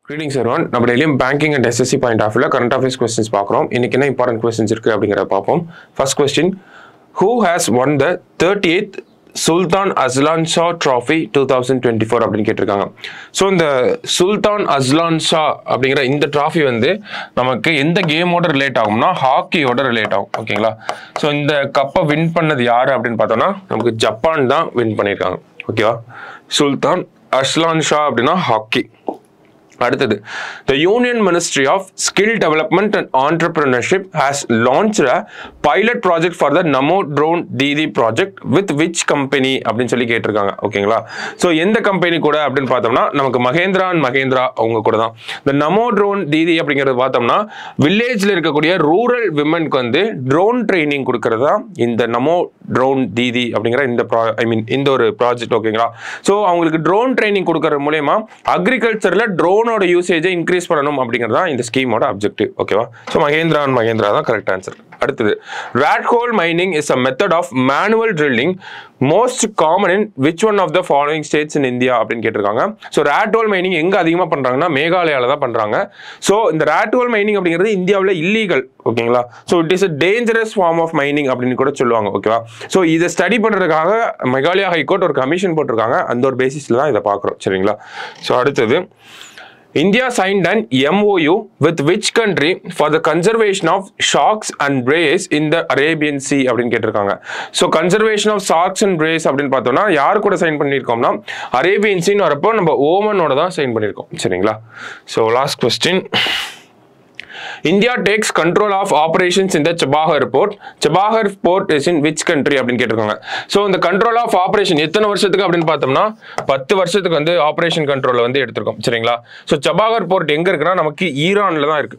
Greetings everyone. நம்ம டெய்லியும் banking and SSC point of view current affairs questions பார்க்குறோம். இன்னைக்கு என்ன important questions இருக்கு அப்படிங்கறத பார்ப்போம். First question, who has won the 38th Sultan Azlan Shah Trophy 2024 அப்படின்னு கேட்டிருக்காங்க. ஸோ இந்த சுல்தான் அஸ்லான் ஷா அப்படிங்கிற இந்த ட்ராஃபி வந்து நமக்கு எந்த கேமோட ரிலேட் ஆகும்னா ஹாக்கியோட ரிலேட் ஆகும். ஓகேங்களா? ஸோ இந்த கப்பை வின் பண்ணது யாரு அப்படின்னு பார்த்தோம்னா நமக்கு ஜப்பான் தான் வின் பண்ணியிருக்காங்க. ஓகேவா? சுல்தான் அஸ்லான் ஷா அப்படின்னா ஹாக்கி. அடுத்தது, the Union Ministry of Skill Development and Entrepreneurship has launched a pilot project for the Namo Drone Didi project with which company அப்படின்னு சொல்லி கேட்டிருக்காங்க. ஓகேங்களா? ஸோ எந்த கம்பெனி கூட அப்படின்னு பார்த்தோம்னா நமக்கு மகேந்திரா அண்ட் மகேந்திரா அவங்க கூட தான். இந்த நமோ ட்ரோன் தீதி அப்படிங்கிறது பார்த்தோம்னா வில்லேஜில் இருக்கக்கூடிய ரூரல் விமனுக்கு வந்து ட்ரோன் ட்ரைனிங் கொடுக்கறது தான் இந்த நமோ ட்ரோன் தீதி அப்படிங்கிற இந்த இந்த ஒரு ப்ராஜெக்ட். ஓகேங்களா? ஸோ அவங்களுக்கு ட்ரோன் ட்ரைனிங் கொடுக்கறது மூலயமா அக்ரிகல்ச்சரில் ட்ரோன் யூசேஜை இன்க்ரீஸ் பண்ணணும் அப்படிங்கிறதா இந்த ஸ்கீமோட அப்ஜெக்டிவ். ஓகேவா? ஸோ மகேந்திரா அண்ட் மகேந்திரா தான் கரெக்ட் ஆன்சர். அடுத்தது, rat hole mining is a method of manual drilling most common in which one of the following states in India அப்படின்னு கேட்டிருக்காங்க. ஸோ rat hole mining எங்க அதிகமா பண்றாங்கன்னா மேகாலயால தான் பண்றாங்க. ஸோ இந்த rat hole mining அப்படிங்கிறது இந்தியாவில் இல்லீகல். ஓகேங்களா? So it is a dangerous form of mining அப்படின்னு கூட சொல்லுவாங்க. ஓகேவா? ஸோ இதை ஸ்டடி பண்றதுக்காக மெகாலயா ஹைகோர்ட் ஒரு கமிஷன் போட்டிருக்காங்க. அந்த ஒரு பேசிஸ்ல தான் இதை பார்க்குறோம். சரிங்களா? ஸோ அடுத்தது, India signed an MOU with which country for the conservation of sharks and rays in the Arabian Sea அப்படின்னு கேட்டிருக்காங்க. So conservation of sharks and rays அப்படின்னு பார்த்தோம்னா யார் கூட சைன் பண்ணியிருக்கோம்னா அரேபியன் சீன்னு வரப்போ நம்ம ஓமனோட தான் சைன் பண்ணியிருக்கோம். சரிங்களா? So last question, India takes control of operations in the Chabahar port. Chabahar port is in which country அப்படின்னு கேட்டிருக்காங்க. ஸோ இந்த கண்ட்ரோல் ஆஃப் ஆப்ரேஷன் எத்தனை வருஷத்துக்கு அப்படின்னு பார்த்தோம்னா 10 வருஷத்துக்கு வந்து ஆப்ரேஷன் கண்ட்ரோலில் வந்து எடுத்திருக்கோம். சரிங்களா? ஸோ சபாகர் போர்ட் எங்கே இருக்குன்னா நமக்கு ஈரானில் தான் இருக்கு.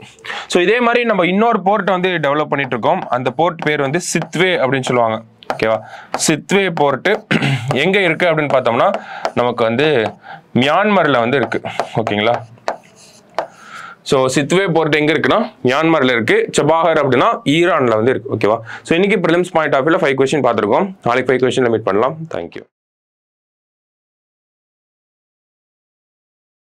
ஸோ இதே மாதிரி நம்ம இன்னொரு போர்ட்டை வந்து டெவலப் பண்ணிட்டு இருக்கோம். அந்த போர்ட் பேர் வந்து சித்வே அப்படின்னு சொல்லுவாங்க. ஓகேவா? சித்வே போர்ட்டு எங்கே இருக்கு அப்படின்னு பார்த்தோம்னா நமக்கு வந்து மியான்மரில் வந்து இருக்கு. ஓகேங்களா? ஸோ சித்வே போர்ட் எங்க இருக்குன்னா மியான்மர்ல இருக்கு. சபாகர் அப்படின்னா ஈரான்ல வந்து இருக்கு. ஓகேவா? ஸோ இன்னைக்கு ப்ரிலிம்ஸ் பாயிண்ட் ஆஃப் வியூல 5 கொஸ்டின் பார்த்துருக்கோம். நாளைக்கு 5 கொஸ்டின்ல மீட் பண்ணலாம். தேங்க்யூ.